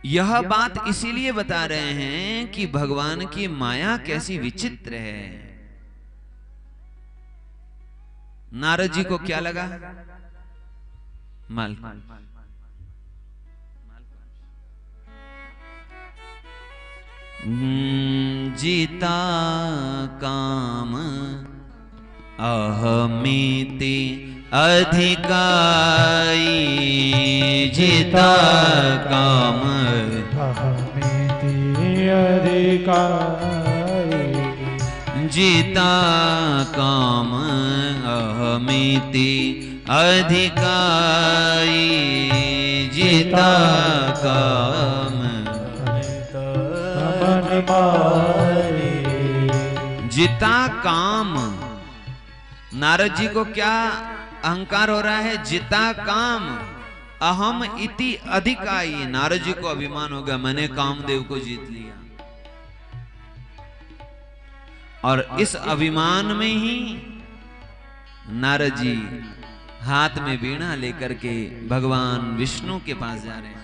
यह बात इसीलिए बता रहे हैं कि भगवान की माया कैसी विचित्र है। नारद जी को क्या लगा? माल जीता काम अहमिति अधिकाई, जीता काम अहमिति अधिकाई, जीता काम अहमिति अधिकाई, जीता काम जिता काम। नारद जी को क्या अहंकार हो रहा है? जिता काम अहम इति अधिकाई। नारद जी को अभिमान हो गया, मैंने कामदेव को जीत लिया। और इस अभिमान में ही नारद जी हाथ में वीणा लेकर के भगवान विष्णु के पास जा रहे हैं।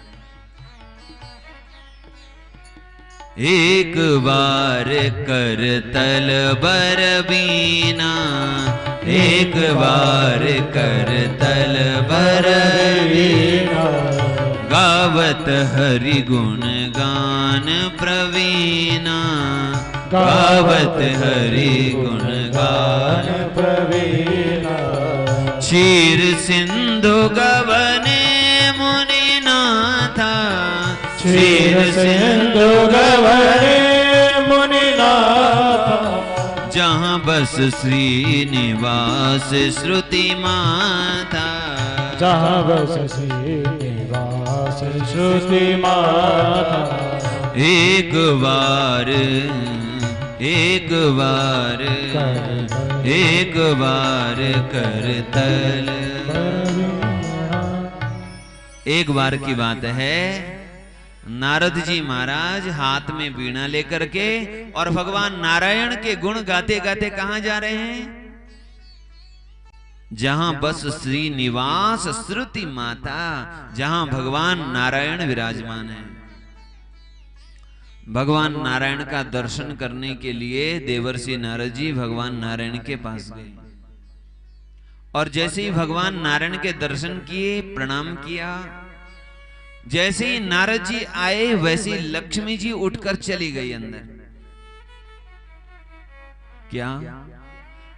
एक बार कर तल बर बीना, एक बार कर तल बर बीना, गावत हरि गुण गान प्रवीणा, गावत हरि गुण गान प्रवीणा। क्षीर सिंधु गवने मुनि नाथा, क्षीर सिंधु गवने मुनिनाथ, जहाँ बस श्रीनिवास श्रुति माता, जहाँ बस श्रीनिवास श्रुति माता। एक बार एक बार एक बार कर तल। एक बार की बात है, नारद जी महाराज हाथ में वीणा लेकर के और भगवान नारायण के गुण गाते गाते कहां जा रहे हैं? जहां बस श्रीनिवास श्रुति माता, जहां भगवान नारायण विराजमान है। भगवान नारायण का दर्शन करने के लिए देवर्षि नारद जी भगवान नारायण के पास गए। और जैसे ही भगवान नारायण के दर्शन किए, प्रणाम किया, जैसे ही नारद जी आए वैसे ही लक्ष्मी जी उठकर चली गई अंदर। क्या?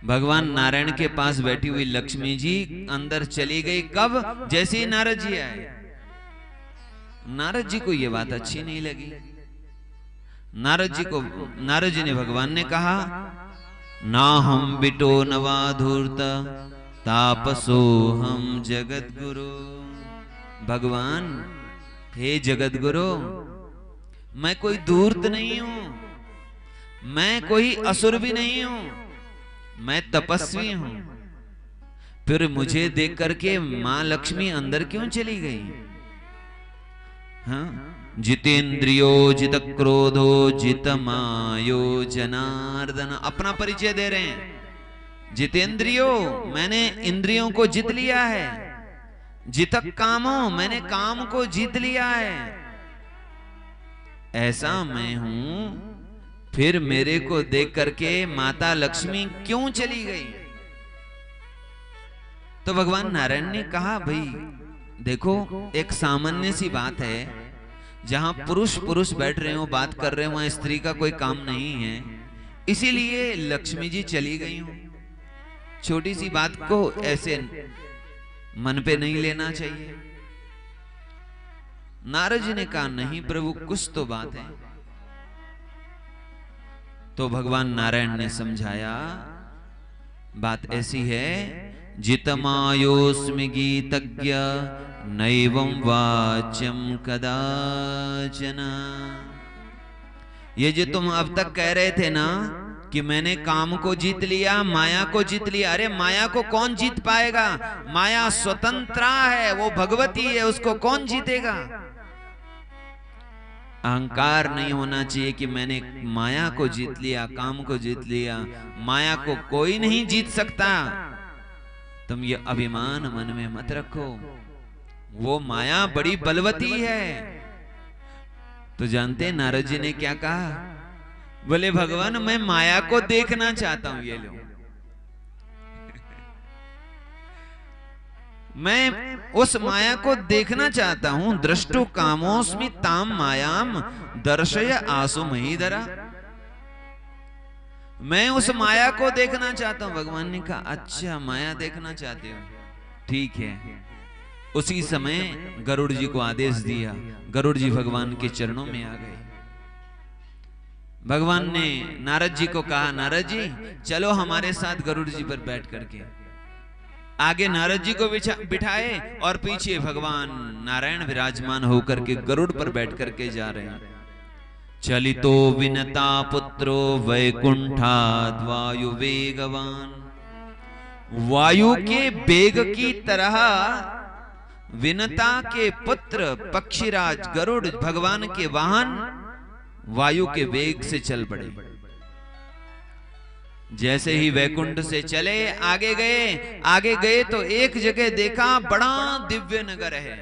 भगवान नारायण के पास बैठी हुई लक्ष्मी जी अंदर चली गई। कब? जैसे ही नारद जी आए। नारद जी को यह बात अच्छी नहीं लगी। नारद जी ने भगवान ने कहा, ना हम बिटो नवा धूर्त तापसो हम जगत गुरु। भगवान, हे जगत गुरु, मैं कोई धूर्त नहीं हूं, मैं कोई असुर भी नहीं हूं, मैं तपस्वी हूं। फिर मुझे देख करके मां लक्ष्मी अंदर क्यों चली गई? हाँ, जितेंद्रियो जित क्रोधो जित मायो जनार्दन। अपना परिचय दे रहे हैं। जितेंद्रियो, मैंने इंद्रियों को जीत लिया है। जितक कामो, मैंने काम को जीत लिया है। ऐसा मैं हूं, फिर मेरे को देख करके माता लक्ष्मी क्यों चली गई? तो भगवान नारायण ने कहा, भाई देखो, एक सामान्य सी बात है, जहां पुरुष पुरुष बैठ रहे हो, बात कर रहे हो, वहां स्त्री का कोई काम नहीं है, इसीलिए लक्ष्मी जी चली गई हूं। छोटी सी बात को ऐसे मन पे नहीं लेना चाहिए। नारद जी ने कहा, नहीं प्रभु, कुछ तो बात है। तो भगवान नारायण ने समझाया, बात ऐसी है, जितमायोस्मि गीतज्ञ नैवं वाच्यं कदाचन। ये जो तुम अब तक कह रहे थे ना कि मैंने काम को जीत लिया, माया को जीत लिया, अरे माया को कौन जीत पाएगा? माया स्वतंत्रा है, वो भगवती है, उसको कौन जीतेगा? अहंकार नहीं होना चाहिए कि मैंने माया को जीत लिया, काम को जीत लिया। माया को कोई नहीं जीत सकता। तुम ये अभिमान मन में मत रखो। वो माया बड़ी बलवती है, तो जानते हैं नारद जी ने क्या कहा? बोले भगवान मैं माया को देखना चाहता हूं। ये लो, मैं उस माया को देखना चाहता हूं। दृष्टो कामोस्मि ताम मायाम दर्शय आसु महीधरा। मैं उस माया को देखना चाहता हूं। भगवान ने कहा अच्छा माया देखना चाहते हो, ठीक है। उसी समय गरुड़ जी को आदेश दिया, गरुड़ जी भगवान के चरणों में आ गए। भगवान ने नारद जी को कहा नारद जी चलो हमारे साथ गरुड़ जी पर बैठ करके। आगे नारद जी को बिठाए और पीछे भगवान नारायण विराजमान होकर के गरुड़ पर बैठ करके जा रहे हैं। चलितो विनता पुत्रो वैकुंठाद् वायु वेगवान। वायु के वेग की तरह विनता के पुत्र पक्षीराज गरुड़ भगवान के वाहन वायु के वेग से चल पड़े। जैसे ही वैकुंठ से चले आगे गए तो एक जगह देखा बड़ा दिव्य नगर है,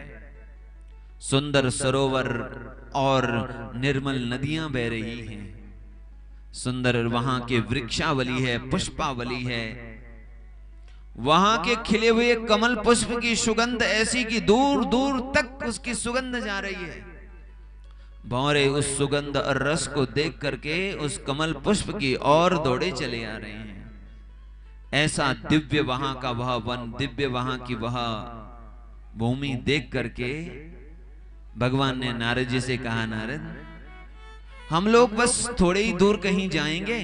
सुंदर सरोवर और निर्मल नदियां बह रही हैं। सुंदर वहां के वृक्षावली है, पुष्पावली है। वहां के खिले हुए कमल पुष्प की सुगंध ऐसी कि दूर दूर तक उसकी सुगंध जा रही है। भौरे उस सुगंध और रस को देख करके उस कमल पुष्प की ओर दौड़े चले आ रहे हैं। ऐसा दिव्य वहां का वह वन, दिव्य वहां की वह भूमि देख करके भगवान ने नारद जी से कहा नारद हम लोग बस थोड़े ही दूर कहीं जाएंगे,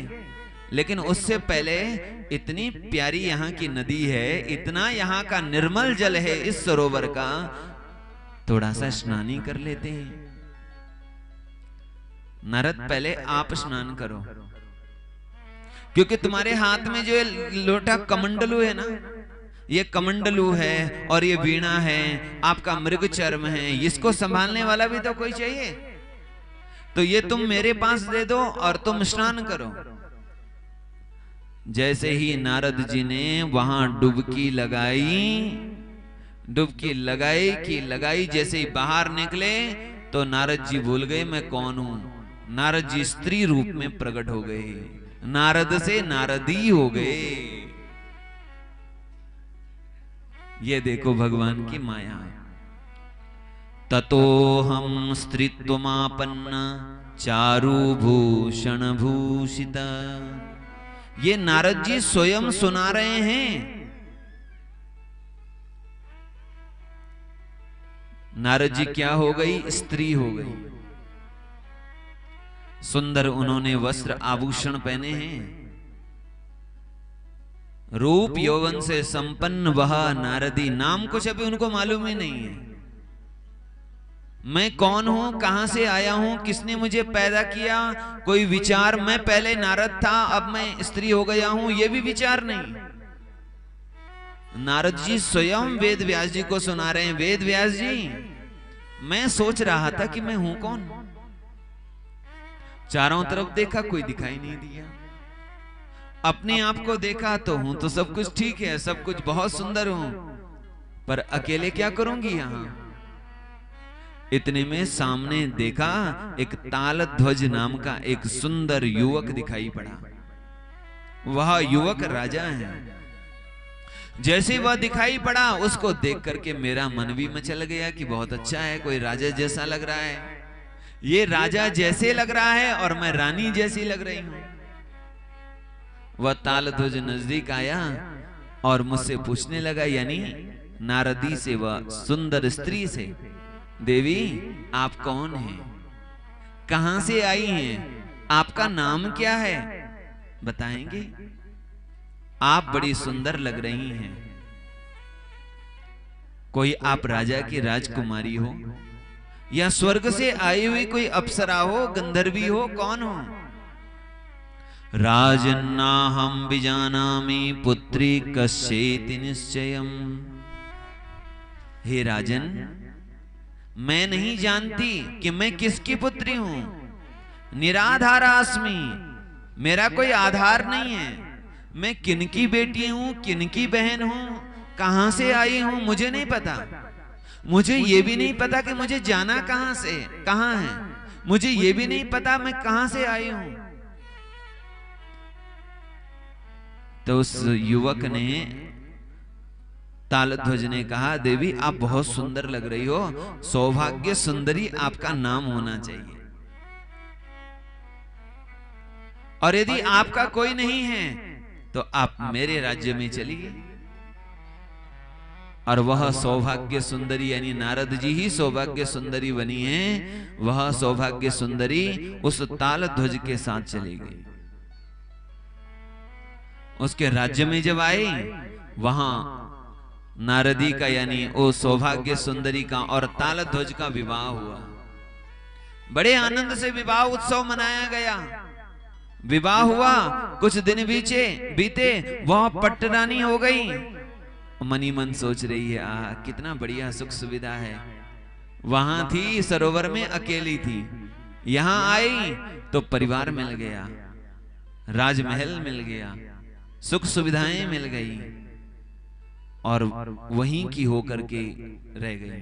लेकिन उससे पहले इतनी प्यारी यहाँ की नदी है, इतना यहाँ का निर्मल जल है इस सरोवर का, थोड़ा सा स्नान ही कर लेते हैं। नारद पहले आप स्नान करो, क्योंकि तुम्हारे हाथ में जो लोटा कमंडलू है ना, ये कमंडलू है और ये वीणा है, आपका मृग चर्म है, इसको संभालने वाला भी तो कोई चाहिए। तो ये तुम मेरे पास दे दो और तुम स्नान करो। जैसे ही नारद जी ने वहां डुबकी लगाई, जैसे ही बाहर निकले तो नारद जी भूल गए मैं कौन हूं। नारद जी स्त्री रूप में प्रकट हो गए, नारद से नारदी हो गए। ये देखो भगवान की माया। ततो हम स्त्रीत्वमापन्न चारु भूषण भूषिता। ये नारद जी स्वयं सुना रहे हैं। नारद जी क्या हो गई? स्त्री हो गई। सुंदर उन्होंने वस्त्र आभूषण पहने हैं, रूप यौवन से संपन्न वह नारदी। नाम कुछ अभी उनको मालूम ही नहीं है। मैं कौन हूं, कहां से आया हूं, किसने मुझे पैदा किया, कोई विचार। मैं पहले नारद था, अब मैं स्त्री हो गया हूं, यह भी विचार नहीं। नारद जी स्वयं वेद व्यास जी को सुना रहे हैं। वेद व्यास जी, मैं सोच रहा था कि मैं हूं कौन। चारों तरफ देखा, कोई दिखाई नहीं दिया। अपने आप को देखा तो हूं तो सब कुछ ठीक है, सब कुछ बहुत सुंदर हूं, पर अकेले क्या करूंगी यहां। इतने में सामने देखा एक तालध्वज नाम का एक सुंदर युवक दिखाई पड़ा। वह युवक राजा है। जैसे वह दिखाई पड़ा, उसको देख करके मेरा मन भी मचल गया कि बहुत अच्छा है, कोई राजा जैसा लग रहा है। ये राजा जैसे लग रहा है और मैं रानी जैसी लग रही हूं। वह तालध्वज नजदीक आया और मुझसे पूछने लगा, यानी नारदी से, वह सुंदर स्त्री से, देवी आप कौन हैं, कहां से आई हैं, आपका नाम क्या है, बताएंगे। आप बड़ी सुंदर लग रही हैं। कोई आप राजा की राजकुमारी हो या स्वर्ग से आई हुई कोई अप्सरा हो, गंधर्वी हो, कौन हो। राजन्ना हम बिजानामि पुत्री कस्येति निश्चयम्। हे राजन, मैं नहीं जानती कि मैं किसकी पुत्री हूं। निराधारास्मि, मेरा कोई आधार नहीं है। मैं किनकी बेटी हूं, किनकी बहन हूं, कहां से आई हूं, मुझे नहीं पता। मुझे यह भी नहीं पता कि मुझे जाना कहां से, कहां है। मुझे ये भी नहीं पता मैं कहां से आई हूं। तो उस युवक ने, तालध्वज ने कहा, देवी आप बहुत सुंदर लग रही हो, सौभाग्य सुंदरी आपका नाम होना चाहिए, और यदि आपका कोई नहीं है तो आप मेरे राज्य में चलिए। और वह सौभाग्य सुंदरी यानी नारद जी ही सौभाग्य सुंदरी बनी है। वह सौभाग्य सुंदरी उस तालध्वज के साथ चली गई। उसके राज्य में जब आई, वहां नारदी का यानी वो सौभाग्य सुंदरी का और तालध्वज का विवाह हुआ। बड़े आनंद से विवाह उत्सव मनाया गया। विवाह हुआ, कुछ दिन बीते, वह पट्टरानी हो गई। मनी मन सोच रही है, कितना बढ़िया सुख सुविधा है। वहां थी सरोवर में अकेली थी, यहां आई तो परिवार मिल गया, राजमहल मिल गया, सुख सुविधाएं मिल गई, और वहीं की होकर के रह गई।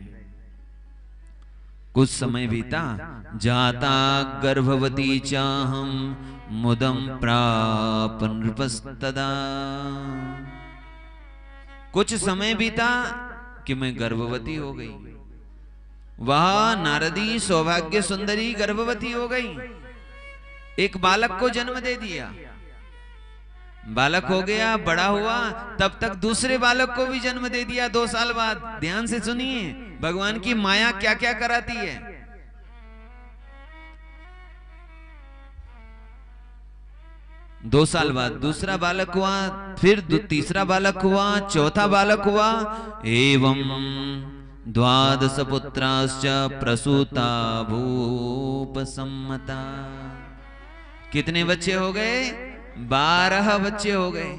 कुछ समय बीता, जाता गर्भवती चाहम मुदम प्राप नृपस्तदा। कुछ समय बीता कि मैं गर्भवती हो गई। वह नारदी सौभाग्य सुंदरी गर्भवती हो गई, एक बालक को जन्म दे दिया। बालक हो गया, बड़ा हुआ, तब तक दूसरे बालक को भी जन्म दे दिया 2 साल बाद। ध्यान से सुनिए भगवान की माया क्या क्या कराती है। 2 साल बाद दूसरा बालक हुआ, फिर तीसरा बालक हुआ, चौथा बालक हुआ। एवं 12 पुत्राश्च प्रसूता भूप सम्मता। कितने बच्चे हो गए? 12 बच्चे हो गए।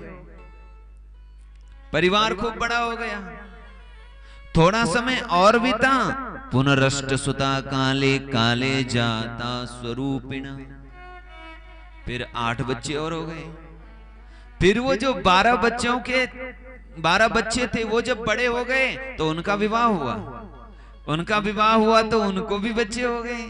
परिवार खूब बड़ा हो गया। थोड़ा समय और बीता, पुनरष्ट सुता काले काले जाता स्वरूपिण। फिर 8 बच्चे और हो गए। फिर वो जो 12 बच्चे थे, वो जब बड़े हो गए तो उनका विवाह हुआ। उनका विवाह हुआ तो उनको भी बच्चे हो गए।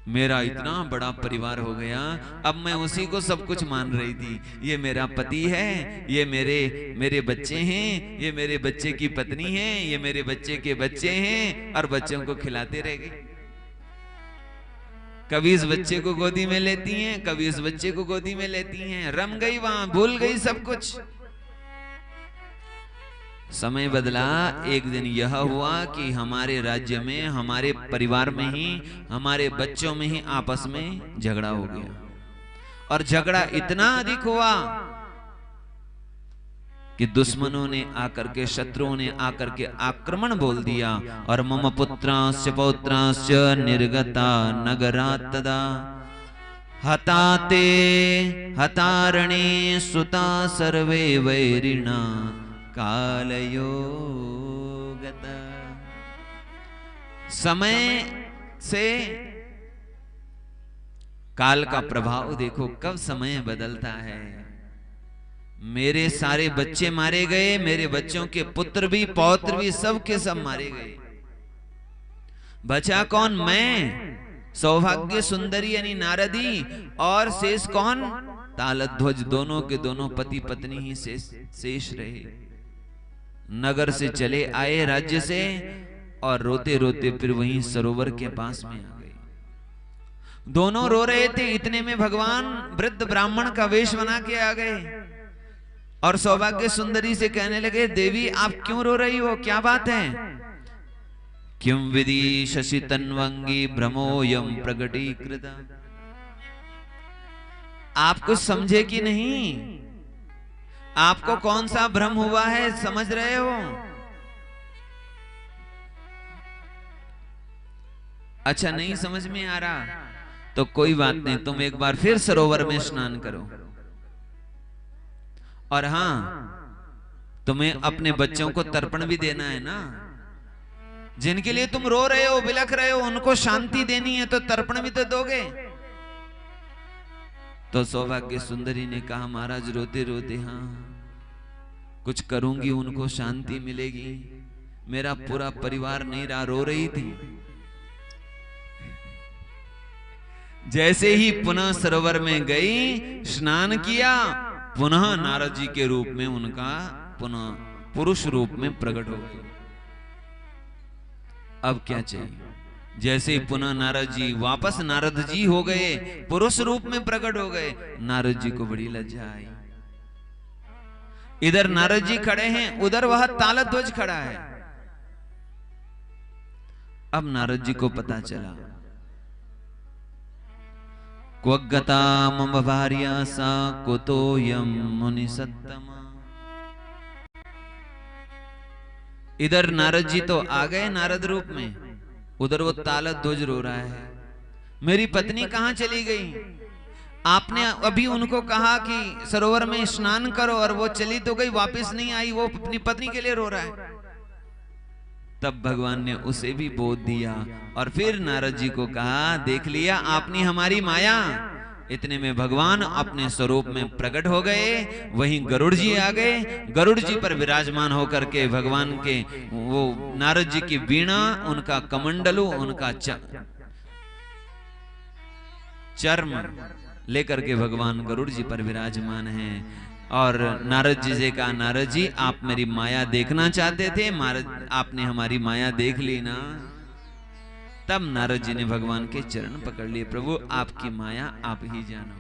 मेरा इतना बड़ा परिवार हो गया। अब मैं उसी को सब कुछ मान रही थी। ये मेरा पति है, ये मेरे बच्चे हैं, ये मेरे बच्चे की पत्नी है, ये मेरे बच्चे के बच्चे हैं, और बच्चों को खिलाते रह गए। कभी इस बच्चे को गोदी में लेती हैं, कभी इस बच्चे को गोदी में लेती हैं। रम गई वहां, भूल गई सब कुछ। समय बदला। एक दिन यह हुआ कि हमारे राज्य में, हमारे परिवार में ही, हमारे बच्चों में ही आपस में झगड़ा हो गया। और झगड़ा इतना अधिक हुआ कि दुश्मनों ने आकर के, शत्रुओं ने आकर के आक्रमण बोल दिया। और मम पुत्रांश्च पौत्रांश्च निर्गता नगरात् तदा हताते हतारणे सुता सर्वे वैरिणा कालयो गता। समय से काल का प्रभाव देखो, कब समय बदलता है। मेरे सारे बच्चे मारे गए, मेरे बच्चों के पुत्र भी, पौत्र भी, सब के सब मारे गए। बचा कौन? मैं, सौभाग्य सुंदरी यानी नारदी, और शेष कौन? तालध्वज। दोनों के दोनों पति पत्नी ही शेष रहे। नगर से चले आए, राज्य से, और रोते रोते फिर वहीं सरोवर के पास में आ गए। दोनों रो रहे थे, इतने में भगवान वृद्ध ब्राह्मण का वेश बना के आ गए और सौभाग्य सुंदरी से कहने लगे, देवी आप क्यों रो रही हो, क्या बात है? किम विधि शशि तन्वंगी भ्रमोयम प्रगटीकृत। आप कुछ समझे कि नहीं? आपको कौन सा भ्रम हुआ है, समझ रहे हो? अच्छा, नहीं समझ में आ रहा तो कोई बात नहीं, तुम एक बार फिर सरोवर में स्नान करो। और हां, तुम्हें अपने बच्चों को तर्पण भी देना है ना। जिनके लिए तुम रो रहे हो, बिलख रहे हो, उनको शांति देनी है तो तर्पण भी तो दोगे। तो सौभाग्य सुंदरी ने कहा, महाराज रोते रोते हाँ कुछ करूंगी, उनको शांति मिलेगी। मेरा पूरा परिवार नहीं रहा, रो रही थी। जैसे ही पुनः सरोवर में गई, स्नान किया, पुनः नारद जी के रूप में उनका पुनः पुरुष रूप में प्रकट हो गई। अब क्या चाहिए? जैसे ही पुनः नारद जी वापस नारद जी हो गए, पुरुष रूप में प्रकट हो गए, नारद जी को बड़ी लज्जा आई। इधर नारद जी खड़े हैं, उधर वह तालध्वज खड़ा है। अब नारद जी को पता चला, क्वगता मम भार्या सा कुतोयम मुनि सत्तमा। इधर नारद जी तो आ गए नारद रूप में, उधर वो तालध्वज रो रहा है, मेरी पत्नी कहां चली गई? आपने अभी उनको कहा कि सरोवर में स्नान करो, और वो चली तो गई, वापस नहीं आई, वो अपनी पत्नी के लिए रो रहा है। तब भगवान ने उसे भी बोध दिया और फिर नारद जी को कहा, देख लिया आपने हमारी माया। इतने में भगवान अपने स्वरूप में प्रकट हो गए। वहीं गरुड़ जी आ गए, गरुड़ जी पर विराजमान होकर के भगवान के वो नारद जी की वीणा, उनका कमंडलू, उनका चर्म लेकर के भगवान गरुड़ जी पर विराजमान हैं। और नारद जी से कहा, नारद जी आप मेरी माया देखना चाहते थे, आपने हमारी माया देख ली ना। तब नारद जी ने भगवान के चरण पकड़ लिए, प्रभु आपकी माया आप ही जानो।